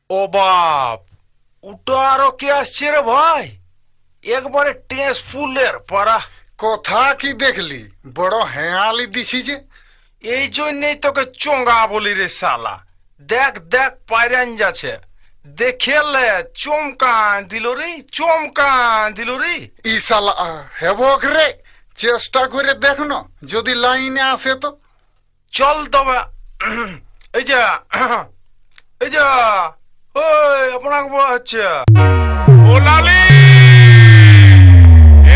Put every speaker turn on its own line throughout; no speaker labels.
ও বাপ, ওটা আরো কে আসছে রে ভাই? একবারে টেস ফুলের পারা।
কথা কি দেখলি? বড় হেয়ালি দিছি যে।
এই জন্যই তোকে চোঙ্গা বলি রে শালা। দেখ দেখ পায়রান যাচ্ছে, দেখেলে চমকান দিল রে, চমকান দিল রে।
ইসালা হেবক রে, চেষ্টা করে দেখ না, যদি লাইনে আসে তো।
চল তবে। এই যে এই যে ওই আপনাকে বলা হচ্ছে ও লালি,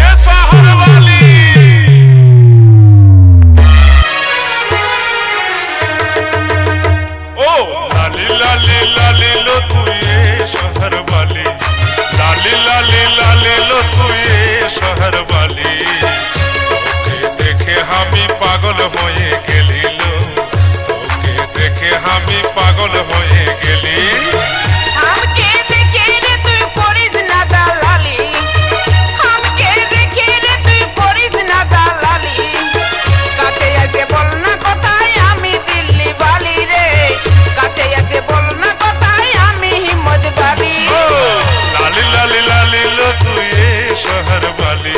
এ শহর বালি। ও লালি লালি লালি লো তুই এ শহর বালি, লালি লালি লালি লো তুই এ শহর বালি। তোকে দেখে আমি পাগল হয়ে গেলি লো, তোকে দেখে আমি পাগল হয়ে গেলি।
हमके देखे रे तू पड़िस ना दालाली, हमके देखे रे तू पड़िस ना दालाली। काचे ऐसे बोलना कोथाय आमी दिल्ली वाली रे, काचे ऐसे बोलना कोथाय आमी हिम्मत वाली।
ও লালি লালি লালি লো তুই এ শহর বালি,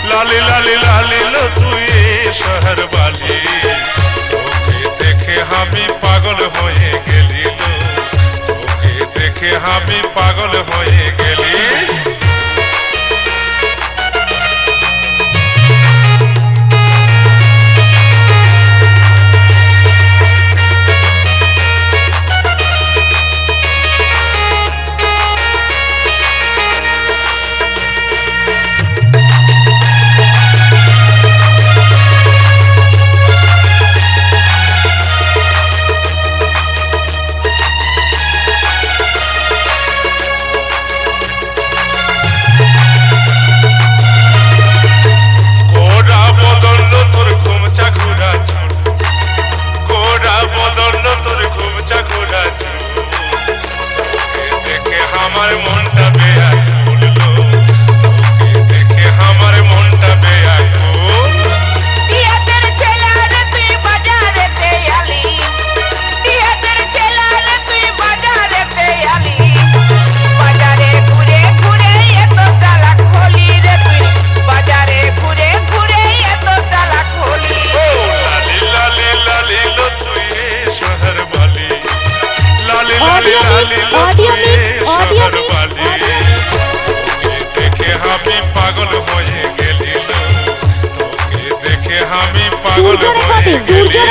লালি লালি লালি লো তুই এ শহর বালি। তোকে দেখে আমি পাগল হয়ে গেলি লো, তোকে দেখে আমি পাগল হয়ে গেলি। কোডা বদল তোর ঘুমচা ঘোড়া চুল, কোডা বদল তোর ঘুমচা ঘোড়া চুল। তোকে দেখে আমার মনটা বেআকুল লো, তোকে দেখে আমার মনটা বেআকুল।
दिया तेरे चला रे तू बाजार ते आली, दिया तेरे चला रे तू बाजार ते आली। बाजारे घुरे घुरे ये तो ताला खोली रे तू, बाजारे घुरे घुरे ये तो ताला खोली।
ও লালি লালি লালি লো তুই এ শহর বালি, লালি লালি লালি লো তুই এ শহর বালি। তোকে দেখে আমি পাগল হয়ে গেলি লো, তোকে দেখে আমি পাগল হয়ে গেলি।